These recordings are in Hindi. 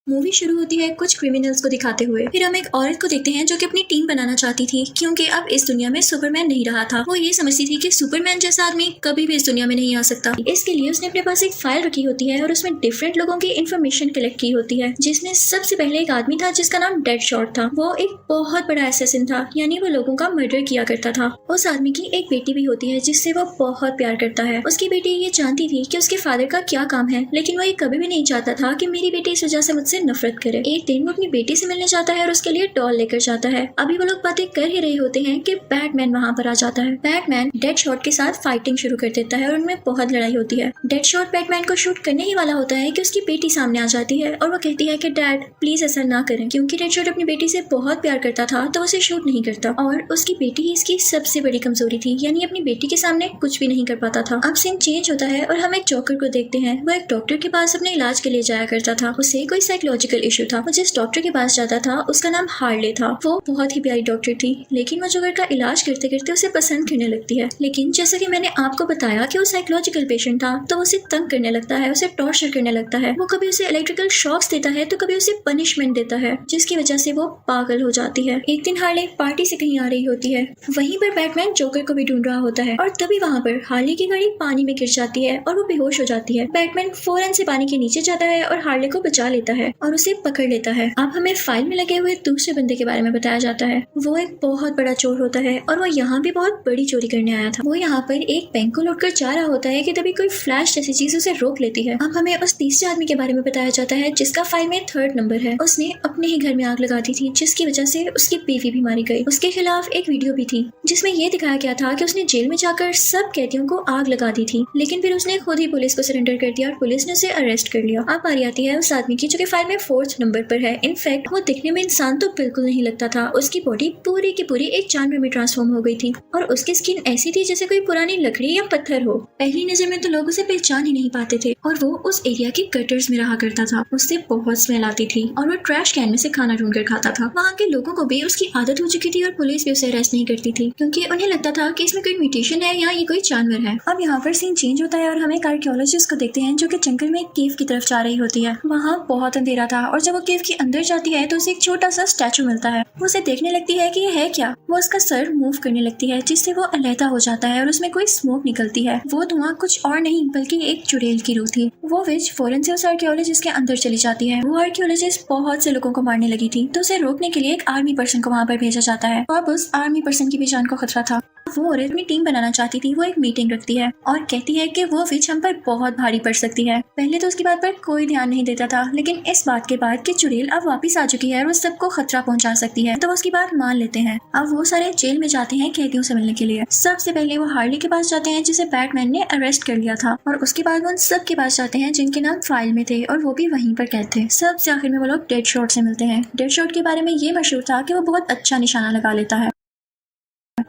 मूवी शुरू होती है कुछ क्रिमिनल्स को दिखाते हुए। फिर हम एक औरत को देखते हैं जो कि अपनी टीम बनाना चाहती थी क्योंकि अब इस दुनिया में सुपरमैन नहीं रहा था। वो ये समझती थी कि सुपरमैन जैसा आदमी कभी भी इस दुनिया में नहीं आ सकता। इसके लिए उसने अपने पास एक फाइल रखी होती है और उसमें डिफरेंट लोगों की इन्फॉर्मेशन कलेक्ट की होती है, जिसमें सबसे पहले एक आदमी था जिसका नाम डेडशॉट था। वो एक बहुत बड़ा असैसिन था, यानी वो लोगों का मर्डर किया करता था। उस आदमी की एक बेटी भी होती है जिससे वो बहुत प्यार करता है। उसकी बेटी ये जानती थी कि उसके फादर का क्या काम है, लेकिन वो ये कभी भी नहीं चाहता था कि मेरी बेटी इस वजह से मुझसे नफरत करे। एक दिन वो अपनी बेटी से मिलने जाता है और उसके लिए डॉल लेकर जाता है। अभी वो लोग बातें कर ही रहे होते हैं कि बैटमैन वहाँ पर आ जाता है। बैटमैन डेडशॉट के साथ फाइटिंग शुरू कर देता है और उनमें बहुत लड़ाई होती है। डेडशॉट बैटमैन को शूट करने ही वाला होता है कि उसकी बेटी सामने आ जाती है और वो कहती है कि डैड प्लीज ऐसा ना करें, क्योंकि डेडशॉट अपनी बेटी से बहुत प्यार करता था तो उसे शूट नहीं करता और उसकी बेटी ही इसकी सबसे बड़ी कमजोरी थी, यानी अपनी बेटी के सामने कुछ भी नहीं कर पाता था। अब सीन चेंज होता है और हम एक जोकर को देखते हैं। वो एक डॉक्टर के पास अपने इलाज के लिए जाया करता था। उसे कोई साइकोलॉजिकल इशू था। वो जिस डॉक्टर के पास जाता था उसका नाम हार्ले था। वो बहुत ही प्यारी डॉक्टर थी, लेकिन वो जोकर का इलाज करते करते उसे पसंद करने लगती है। लेकिन जैसा कि मैंने आपको बताया कि वो साइकोलॉजिकल पेशेंट था, तो उसे तंग करने लगता है, उसे टॉर्चर करने लगता है। वो कभी उसे इलेक्ट्रिकल शॉक्स देता है तो कभी उसे पनिशमेंट देता है, जिसकी वजह से वो पागल हो जाती है। एक दिन हार्ले पार्टी से कहीं आ रही होती है। वहीं पर बैटमैन जोकर को भी ढूंढ रहा होता है और तभी वहाँ पर हार्ले की गाड़ी पानी में गिर जाती है और वो बेहोश हो जाती है। बैटमैन फौरन से पानी के नीचे जाता है और हार्ले को बचा लेता है और उसे पकड़ लेता है। अब हमें फाइल में लगे हुए दूसरे बंदे के बारे में बताया जाता है। वो एक बहुत बड़ा चोर होता है और वो यहाँ भी बहुत बड़ी चोरी करने आया था। वो यहाँ पर एक बैंक को लूट कर जा रहा होता है कि तभी कोई फ्लैश जैसी चीज उसे रोक लेती है। अब हमें उस तीसरे आदमी के बारे में बताया जाता है जिसका फाइल में 3rd नंबर है। उसने अपने ही घर में आग लगा दी थी, जिसकी वजह से उसकी बीवी भी मारी गई। उसके खिलाफ एक वीडियो भी थी जिसमें ये दिखाया गया था कि उसने जेल में जाकर सब कैदियों को आग लगा दी थी, लेकिन फिर उसने खुद ही पुलिस को सरेंडर कर दिया और पुलिस ने उसे अरेस्ट कर लिया। अब बारी आती है उस आदमी की जो कि फाइल में 4th नंबर पर है। इनफैक्ट वो दिखने में इंसान तो बिल्कुल नहीं लगता था। उसकी बॉडी पूरी की पूरी एक जानवर में ट्रांसफॉर्म हो गई थी और उसकी स्किन ऐसी थी जैसे कोई पुरानी लकड़ी या पत्थर हो। पहली नजर में तो लोग उसे पहचान ही नहीं पाते थे और वो उस एरिया के गटर्स में रहा करता था। उससे बहुत स्मेल आती थी और वो ट्रैश कैन में से खाना ढूंढ कर खाता था। वहाँ के लोगों को भी उसकी आदत हो चुकी थी और पुलिस भी उसे अरेस्ट नहीं करती थी क्योंकि उन्हें लगता था कि इसमें कोई म्यूटेशन है या ये कोई जानवर है। अब यहाँ पर सीन चेंज होता है और हम एक आर्कियोलॉजिस्ट को देखते हैं जो कि जंगल में एक केव की तरफ जा रही होती है। वहाँ बहुत अंधेरा था और जब वो केव के अंदर जाती है तो उसे एक छोटा सा स्टैचू मिलता है। वो उसे देखने लगती है कि ये है क्या। वो उसका सर मूव करने लगती है जिससे वो अलहदा हो जाता है और उसमें कोई स्मोक निकलती है। वो धुआं कुछ और नहीं बल्कि एक चुड़ैल की रूह थी। वो विच फौरन से उस आर्कियोलॉजिस्ट के अंदर चली जाती है। वो आर्कियोलॉजिस्ट बहुत से लोगों को मारने लगी थी तो उसे रोकने के लिए एक आर्मी पर्सन को वहाँ पर भेजा जाता है। अब उस आर्मी पर्सन की भी जान को खतरा था। वो औरत अपनी टीम बनाना चाहती थी। वो एक मीटिंग रखती है और कहती है कि वो विच हम पर बहुत भारी पड़ सकती है। पहले तो उसकी बात पर कोई ध्यान नहीं देता था, लेकिन इस बात के बाद कि चुड़ैल अब वापस आ चुकी है और वो सबको खतरा पहुंचा सकती है तो वो उसकी बात मान लेते हैं। अब वो सारे जेल में जाते हैं कैदियों से मिलने के लिए। सबसे पहले वो हार्ले के पास जाते हैं जिसे बैटमैन ने अरेस्ट कर लिया था और उसके बाद वो उन सब के पास जाते हैं जिनके नाम फाइल में थे और वो भी वहीं पर कैद थे। सबसे आखिर में वो लोग डेडशॉट से मिलते हैं। डेडशॉट के बारे में ये मशहूर था कि वो बहुत अच्छा निशाना लगा लेता है।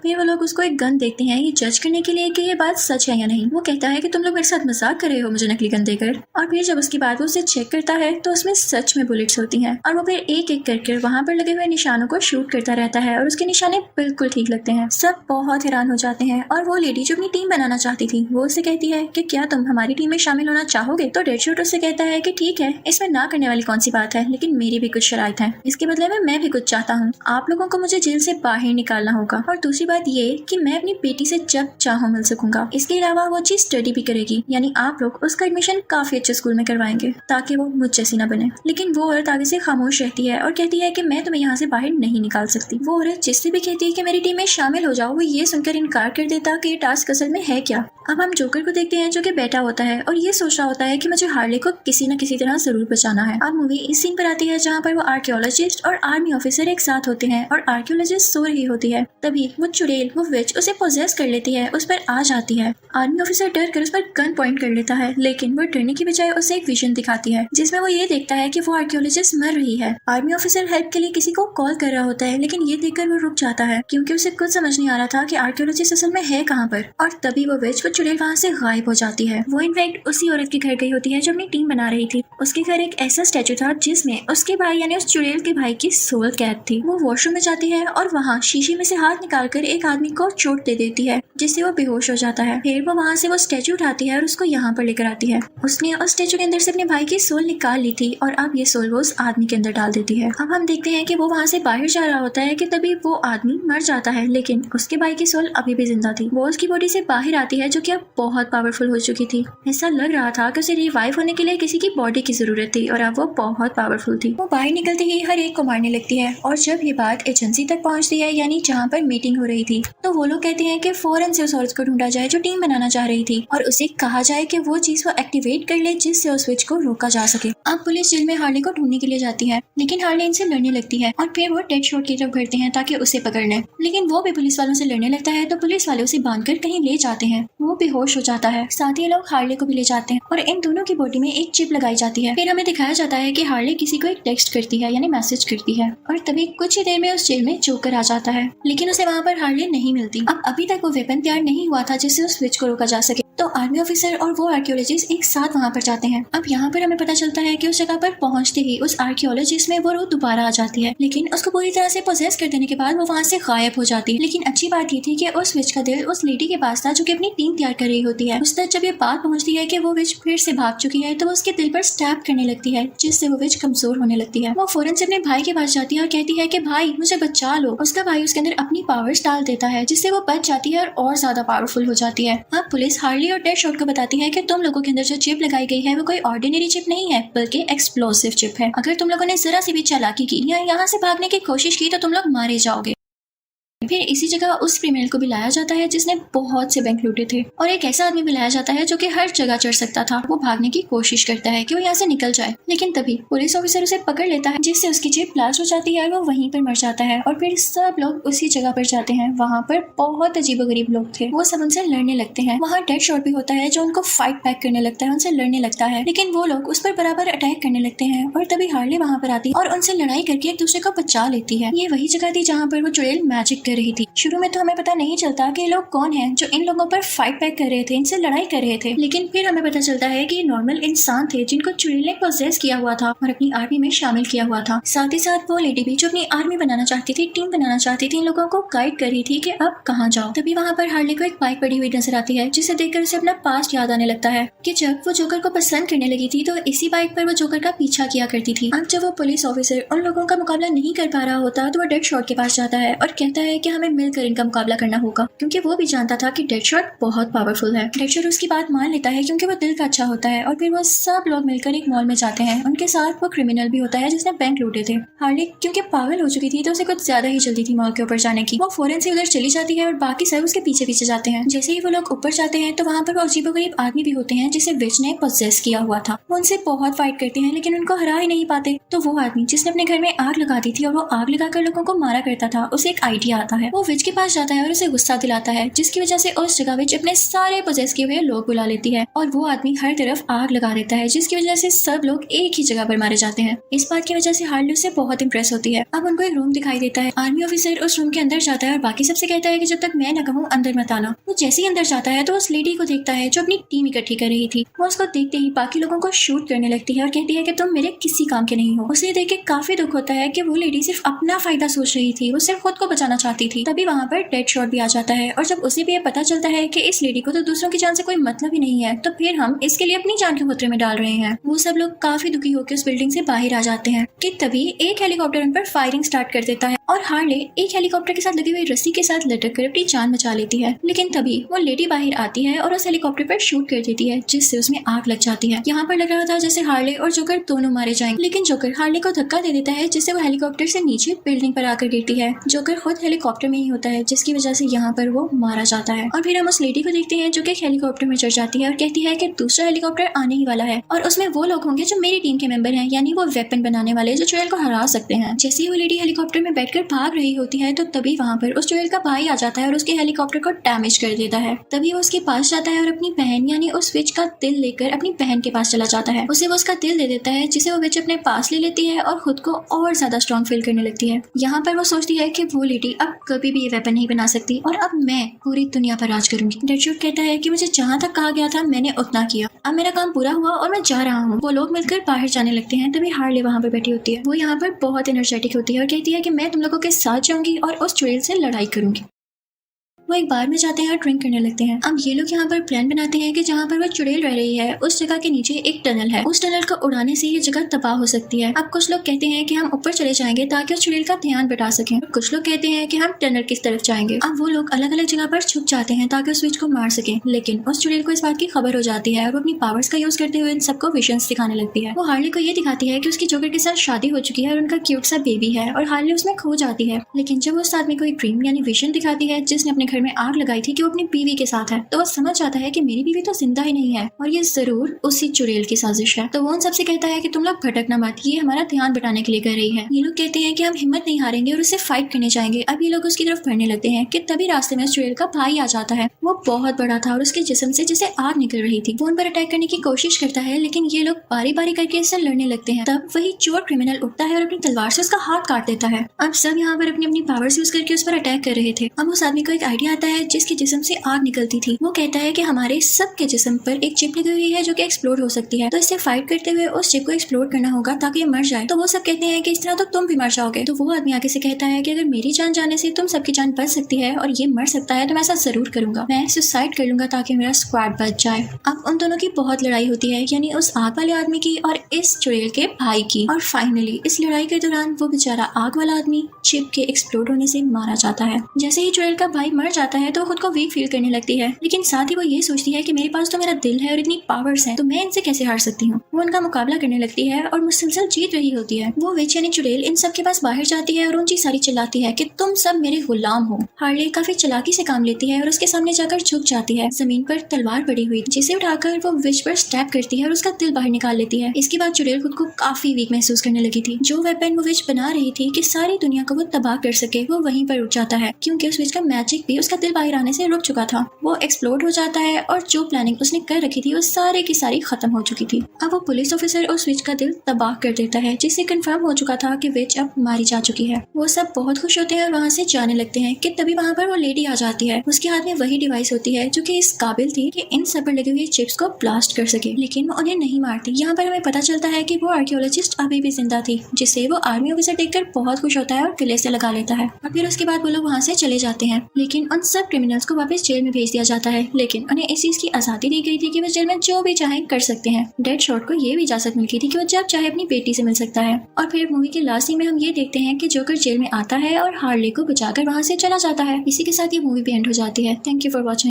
फिर वो लोग उसको एक गन देखते हैं ये जज करने के लिए कि ये बात सच है या नहीं। वो कहता है कि तुम लोग मेरे साथ मजाक कर रहे हो मुझे नकली गन देकर। और फिर जब उसकी बात वो उसे चेक करता है तो उसमें सच में बुलेट्स होती हैं और वो फिर एक एक करके वहाँ पर लगे हुए निशानों को शूट करता रहता है और उसके निशाने बिल्कुल ठीक लगते हैं। सब बहुत हैरान हो जाते हैं और वो लेडी जो अपनी टीम बनाना चाहती थी वो उससे कहती है कि क्या तुम हमारी टीम में शामिल होना चाहोगे। तो डेडशॉट उससे कहता है कि ठीक है, इसमें ना करने वाली कौन सी बात है, लेकिन मेरी भी कुछ शराइत है। इसके बदले में मैं भी कुछ चाहता हूँ। आप लोगों को मुझे जेल से बाहर निकालना होगा और दूसरी बात ये कि मैं अपनी बेटी से जब चाहूँ मिल सकूंगा। इसके अलावा वो अच्छी स्टडी भी करेगी, यानी आप लोग उसका एडमिशन काफी अच्छे स्कूल में करवाएंगे ताकि वो मुझ जैसी ना बने। लेकिन वो औरत आगे से खामोश रहती है और कहती है कि मैं तुम्हें यहाँ से बाहर नहीं निकाल सकती। वो औरत जिससे भी कहती है कि मेरी टीम में शामिल हो जाओ, वो ये सुनकर इनकार कर देता कि ये टास्क असल में है क्या। अब हम जोकर को देखते हैं जो कि बैठा होता है और ये सोच रहा होता है कि मुझे हार्ले को किसी न किसी तरह जरूर बचाना है। अब मूवी इस सीन पर आती है जहाँ पर वो आर्कियोलॉजिस्ट और आर्मी ऑफिसर एक साथ होते हैं और आर्कियोलॉजिस्ट सो रही होती है। तभी वो चुड़ैल वो विच उसे पोजेस कर लेती है, उस पर आ जाती है। आर्मी ऑफिसर डर कर उस पर गन पॉइंट कर लेता है, लेकिन वो डरने की बजाय उसे एक विजन दिखाती है जिसमें वो ये देखता है कि वो आर्कियोलॉजिस्ट मर रही है। आर्मी ऑफिसर हेल्प के लिए किसी को कॉल कर रहा होता है, लेकिन ये देखकर वो रुक जाता है क्योंकि उसे कुछ समझ नहीं आ रहा था कि आर्कियोलॉजिस्ट असल में है कहाँ पर। और तभी वो विच वो चुड़ैल वहाँ से गायब हो जाती है। वो इनफैक्ट उसी औरत के घर गई होती है जो अपनी टीम बना रही थी। उसके घर एक ऐसा स्टैचू था जिसमें उसके भाई यानी उस चुड़ैल के भाई की सोल कैद थी। वो वॉशरूम में जाती है और वहाँ शीशे में से हाथ निकालकर आकर एक आदमी को चोट दे देती है जिससे वो बेहोश हो जाता है। फिर वो वहाँ से वो स्टैचू उठाती है और उसको यहाँ पर लेकर आती है। उसने उस स्टैचू के अंदर से अपने भाई की सोल निकाल ली थी और अब ये सोल वो उस आदमी के अंदर डाल देती है। अब हम देखते हैं कि वो वहाँ से बाहर जा रहा होता है कि तभी वो आदमी मर जाता है, लेकिन उसके भाई की सोल अभी भी जिंदा थी। वो उसकी बॉडी से बाहर आती है जो कि अब बहुत पावरफुल हो चुकी थी। ऐसा लग रहा था कि उसे रिवाइव होने के लिए किसी की बॉडी की जरूरत थी और अब वो बहुत पावरफुल थी। वो बाहर निकलते ही हर एक को मारने लगती है और जब ये बात एजेंसी तक पहुंचती है, यानी जहाँ पर मीटिंग हो रही थी, तो वो लोग कहते हैं कि फौरन से उस औरत को ढूंढा जाए जो टीम बनाना चाह रही थी और उसे कहा जाए कि वो चीज वो एक्टिवेट कर ले जिससे उस स्विच को रोका जा सके। अब पुलिस जेल में हार्ले को ढूंढने के लिए जाती है, लेकिन हार्ले इनसे लड़ने लगती है और फिर वो डेडशॉट की तरफ बढ़ते हैं ताकि उसे पकड़ लें, लेकिन वो भी पुलिस वालों से लड़ने लगता है तो पुलिस वाले उसे बांधकर कहीं ले जाते हैं। वो बेहोश हो जाता है। साथ ही लोग हार्ले को भी ले जाते हैं और इन दोनों की बॉडी में एक चिप लगाई जाती है। फिर हमें दिखाया जाता है कि हार्ले किसी को एक टेक्स्ट करती है, यानी मैसेज करती है, और तभी कुछ ही देर में उस जेल में जोकर आ जाता है, लेकिन उसे वहाँ पर हार्ले नहीं मिलती। अब अभी तक वो वेपन तैयार नहीं हुआ था जिससे उस स्विच को रोका जा सके, तो आर्मी ऑफिसर और वो आर्कियोलॉजिस्ट एक साथ वहाँ पर जाते हैं। अब यहाँ पर हमें पता चलता है कि उस जगह पर पहुंचते ही उस आर्कियोलॉजिस्ट में वो रूह दोबारा आ जाती है, लेकिन उसको पूरी तरह से पोजेस कर देने के बाद वो वहाँ से गायब हो जाती है। लेकिन अच्छी बात ये थी कि उस विच का दिल उस लेडी के पास था जो कि अपनी टीम तैयार कर रही होती है। उस तक जब ये बात पहुंचती है कि वो विच फिर से भाग चुकी है तो वो उसके दिल पर स्टैब करने लगती है जिससे वो विच कमजोर होने लगती है। वो फौरन से अपने भाई के पास जाती है और कहती है कि भाई मुझे बचा लो। उसका भाई उसके अंदर अपनी पावर्स डाल देता है जिससे वो बच जाती है और ज्यादा पावरफुल हो जाती है। अब पुलिस हार्ली और डेडशॉट को बताती है कि तुम लोगों के अंदर जो चिप लगाई गई है वो कोई ऑर्डिनरी चिप नहीं है बल्कि एक्सप्लोसिव चिप है। अगर तुम लोगों ने जरा सी भी चालाकी की या यहाँ से भागने की कोशिश की तो तुम लोग मारे जाओगे। फिर इसी जगह उस क्रिमिनल को भी लाया जाता है जिसने बहुत से बैंक लूटे थे और एक ऐसा आदमी भी लाया जाता है जो कि हर जगह चढ़ सकता था। वो भागने की कोशिश करता है कि वो यहाँ से निकल जाए, लेकिन तभी पुलिस ऑफिसर उसे पकड़ लेता है जिससे उसकी जेब ब्लास्ट हो जाती है और वो वहीं पर मर जाता है। और फिर सब लोग उसी जगह पर जाते हैं। वहाँ पर बहुत अजीबोगरीब लोग थे, वो सब उनसे लड़ने लगते हैं। वहाँ डेडशॉट भी होता है जो उनको फाइट बैक करने लगता है, उनसे लड़ने लगता है, लेकिन वो लोग उस पर बराबर अटैक करने लगते हैं। और तभी हार्ले वहाँ पर आती और उनसे लड़ाई करके एक दूसरे को बचा लेती है। ये वही जगह थी जहाँ पर वो चुड़ैल मैजिक कर रही थी। शुरू में तो हमें पता नहीं चलता कि ये लोग कौन हैं जो इन लोगों पर फाइट बैक कर रहे थे, इनसे लड़ाई कर रहे थे, लेकिन फिर हमें पता चलता है कि ये नॉर्मल इंसान थे जिनको चुड़ैल ने पोजेस किया हुआ था और अपनी आर्मी में शामिल किया हुआ था। साथ ही साथ वो लेडी भी जो अपनी आर्मी बनाना चाहती थी, टीम बनाना चाहती थी, इन लोगों को गाइड कर रही थी कि अब कहाँ जाओ। तभी वहाँ पर हार्ले को एक बाइक पड़ी हुई नजर आती है जिसे देखकर उसे अपना पास्ट याद आने लगता है कि जब वो जोकर को पसंद करने लगी थी तो इसी बाइक पर वो जोकर का पीछा किया करती थी। अब जब वो पुलिस ऑफिसर उन लोगों का मुकाबला नहीं कर पा रहा होता तो वो डेडशॉट के पास जाता है और कहता है कि हमें मिलकर इनका मुकाबला करना होगा, क्योंकि वो भी जानता था कि डेडशॉट बहुत पावरफुल है। डेडशॉट उसकी बात मान लेता है क्योंकि वो दिल का अच्छा होता है और फिर वो सब लोग मिलकर एक मॉल में जाते हैं। उनके साथ वो क्रिमिनल भी होता है जिसने बैंक लूटे थे। हार्ले क्योंकि पागल हो चुकी थी तो उसे कुछ ज्यादा ही जल्दी थी मॉल के ऊपर जाने की। वो फौरन से उधर चली जाती है और बाकी सब उसके पीछे पीछे जाते हैं। जैसे ही वो लोग ऊपर जाते हैं तो वहाँ पर वो अजीबोगरीब आदमी भी होते हैं जिसे विच ने पोजेस किया हुआ था। वो उनसे बहुत फाइट करते हैं लेकिन उनको हरा ही नहीं पाते। तो वो आदमी जिसने अपने घर में आग लगा दी थी और वो आग लगाकर लोगों को मारा करता था, उसे एक आइडिया आता है। वो विच के पास जाता है और उसे गुस्सा दिलाता है जिसकी वजह से उस जगह विच अपने सारे पोजेस किए हुए लोग बुला लेती है और वो आदमी हर तरफ आग लगा देता है जिसकी वजह से सब लोग एक ही जगह पर मारे जाते हैं। इस बात की वजह से हार्ले उससे बहुत इंप्रेस होती है। अब उनको एक रूम दिखाई देता है। आर्मी ऑफिसर उस रूम के अंदर जाता है और बाकी सबसे कहता है कि जब तक मैं न कहूँ अंदर मत आना। वो जैसे ही अंदर जाता है तो उस लेडी को देखता है जो अपनी टीम इकट्ठी कर रही थी। वो उसको देखते ही बाकी लोगों को शूट करने लगती है और कहती है कि तुम मेरे किसी काम के नहीं हो। उसे देख के काफी दुख होता है कि वो लेडी सिर्फ अपना फायदा सोच रही थी, वो सिर्फ खुद को बचाना चाहती थी। तभी वहाँ पर डेडशॉट भी आ जाता है और जब उसे भी ये पता चलता है कि इस लेडी को तो दूसरों की जान से कोई मतलब ही नहीं है तो फिर हम इसके लिए अपनी जान के खतरे में डाल रहे हैं। वो सब लोग काफी दुखी होकर उस बिल्डिंग से बाहर आ जाते हैं कि तभी एक हेलीकॉप्टर उन पर फायरिंग स्टार्ट कर देता है और हार्ले एक हेलीकॉप्टर के साथ लगी हुई रस्सी के साथ लटक कर अपनी जान बचा लेती है। लेकिन तभी वो लेडी बाहर आती है और उस हेलीकॉप्टर पर शूट कर देती है जिससे उसमें आग लग जाती है। यहाँ पर लग रहा था जैसे हार्ले और जोकर दोनों मारे जाएंगे, लेकिन जोकर हार्ले को धक्का दे देता है जिससे वो हेलीकॉप्टर से नीचे बिल्डिंग पर आकर गिरती है। जोकर खुद हेलीकॉप्टर में ही होता है जिसकी वजह से यहाँ पर वो मारा जाता है। और फिर हम उस लेडी को देखते हैं जो कि हेलीकॉप्टर में चढ़ जाती है और कहती है कि दूसरा हेलीकॉप्टर आने ही वाला है और उसमें वो लोग होंगे जो मेरी टीम के मेंबर हैं, यानी वो वेपन बनाने वाले जो चुड़ैल को हरा सकते हैं। जैसे ही वो लेडी हेलीकॉप्टर में बैठकर भाग रही होती है तो तभी वहाँ पर उस चुड़ैल का भाई आ जाता है और उसके हेलीकॉप्टर को डैमेज कर देता है। तभी वो उसके पास जाता है और अपनी बहन यानी उस विच का दिल लेकर अपनी बहन के पास चला जाता है। उसे वो उसका दिल दे देता है जिसे वो विच अपने पास ले लेती है और खुद को और ज्यादा स्ट्रॉन्ग फील करने लगती है। यहाँ पर वो सोचती है कि वो लेडी अब कभी भी ये वेपन नहीं बना सकती और अब मैं पूरी दुनिया पर राज करूंगी। डेडशॉट कहता है कि मुझे जहाँ तक कहा गया था मैंने उतना किया, अब मेरा काम पूरा हुआ और मैं जा रहा हूँ। वो लोग मिलकर बाहर जाने लगते हैं। तभी हार्ले वहाँ पर बैठी होती है। वो यहाँ पर बहुत एनर्जेटिक होती है और कहती है कि मैं तुम लोगों के साथ जाऊंगी और उस चुड़ैल से लड़ाई करूंगी। वो एक बार में जाते हैं और ड्रिंक करने लगते हैं। अब ये लोग यहाँ पर प्लान बनाते हैं कि जहाँ पर वो चुड़ैल रह रही है उस जगह के नीचे एक टनल है, उस टनल को उड़ाने से ये जगह तबाह हो सकती है। अब कुछ लोग कहते हैं कि हम ऊपर चले जाएंगे ताकि उस चुड़ैल का ध्यान बटा सकें, और कुछ लोग कहते हैं कि हम टनल की तरफ जाएंगे। अब वो लोग अलग अलग जगह पर छुप जाते हैं ताकि उस स्विच को मार सके, लेकिन उस चुड़ैल को इस बात की खबर हो जाती है और वो अपनी पावर्स का यूज करते हुए इन सबको विजन्स दिखाने लगती है। वो हार्ली को ये दिखाती है कि उसकी जोकर के साथ शादी हो चुकी है और उनका क्यूट सा बेबी है, और हार्ली उसमें खो जाती है। लेकिन जब उस आदमी को एक ड्रीम यानी विजन दिखाती है जिसने अपने घर में आग लगाई थी कि वो अपनी बीवी के साथ है, तो वो समझ जाता है कि मेरी बीवी तो जिंदा ही नहीं है और ये जरूर उसी चुड़ैल की साजिश है। तो वो उन सबसे कहता है कि तुम लोग भटकना मत, ये हमारा ध्यान बटाने के लिए कर रही है। ये लोग कहते हैं कि हम हिम्मत नहीं हारेंगे और उससे फाइट करने जाएंगे। अब ये लोग उसकी तरफ बढ़ने लगते हैं कि तभी रास्ते में उस चुड़ैल का भाई आ जाता है। वो बहुत बड़ा था और उसके जिस्म से जैसे आग निकल रही थी। वो उन पर अटैक करने की कोशिश करता है, लेकिन ये लोग बारी बारी करके इससे लड़ने लगते हैं। तब वही चोर क्रिमिनल उठता है और अपनी तलवार से उसका हाथ काट देता है। अब सब यहाँ पर अपनी अपनी पावर्स यूज करके उस पर अटैक कर रहे थे। अब उस आदमी को एक आइडिया आता है जिसके जिस्म से आग निकलती थी। वो कहता है कि हमारे सबके जिस्म पर एक चिप लगी हुई है जो कि एक्सप्लोड हो सकती है, तो इससे फाइट करते हुए उस चिप को एक्सप्लोड करना होगा ताकि ये मर जाए। तो वो सब कहते हैं कि इस तरह तो तुम भी मर जाओगे। तो वो आदमी आगे से कहता है कि अगर मेरी जान जाने से तुम सबकी जान बच सकती है और ये मर सकता है तो मैं ऐसा जरूर करूंगा, मैं सुसाइड कर लूंगा ताकि मेरा स्क्वाड बच जाए। अब उन दोनों की बहुत लड़ाई होती है, यानी उस आग वाले आदमी की और इस चुड़ैल के भाई की। और फाइनली इस लड़ाई के दौरान वो बेचारा आग वाला आदमी चिप के एक्सप्लोड होने से मारा जाता है। जैसे ही चुड़ैल का भाई मर जाता है तो खुद को वीक फील करने लगती है, लेकिन साथ ही वो ये सोचती है कि मेरे पास तो मेरा दिल है और इतनी पावर्स हैं, तो मैं इनसे कैसे हार सकती हूँ। वो उनका मुकाबला करने लगती है और मुसलसल जीत रही होती है। वो विच यानी चुड़ैल इन सब के पास बाहर जाती है और ऊंची सारी चिल्लाती है कि तुम सब मेरे गुलाम हो। हार्ली काफी चालाकी से काम लेती है और उसके सामने जाकर झुक जाती है। जमीन पर तलवार पड़ी हुई जिसे उठाकर वो विच पर स्टैब करती है और उसका दिल बाहर निकाल लेती है। इसके बाद चुड़ैल खुद को काफी वीक महसूस करने लगी थी। जो वेपन वो विच बना रही थी कि सारी दुनिया को वो तबाह कर सके, वो वहीं पर उठ जाता है, क्योंकि उस विच का मैजिक भी उसका दिल बाहर आने से रुक चुका था। वो एक्सप्लोड हो जाता है और जो प्लानिंग उसने कर रखी थी वो सारी की सारी खत्म हो चुकी थी। अब वो पुलिस ऑफिसर उस विच का दिल तबाह कर देता है, जिससे कंफर्म हो चुका था कि विच अब मारी जा चुकी है। वो सब बहुत खुश होते हैं और वहाँ से जाने लगते हैं कि तभी वहाँ पर वो लेडी आ जाती है। उसके हाथ में वही डिवाइस होती है जो कि इस काबिल थी कि इन सब पर लगी हुई चिप्स को ब्लास्ट कर सके, लेकिन वो उन्हें नहीं मारती। यहाँ पर हमें पता चलता है कि वो आर्कियोलॉजिस्ट अभी भी जिंदा थी, जिससे वो आर्मी ऑफिसर देखकर बहुत खुश होता है और किले से लगा लेता है। और फिर उसके बाद वो लोग वहाँ से चले जाते हैं, लेकिन उन सब क्रिमिनल्स को वापस जेल में भेज दिया जाता है। लेकिन उन्हें इस चीज की आजादी दी गई थी कि वो जेल में जो भी चाहे कर सकते हैं। डेडशॉट को ये भी इजाजत मिल गई थी कि वो जब चाहे अपनी बेटी से मिल सकता है। और फिर मूवी के लास्ट सीन में हम ये देखते हैं कि जोकर जेल में आता है और हार्ली को बचाकर वहाँ से चला जाता है। इसी के साथ ये मूवी भी एंड हो जाती है। Thank you for watching.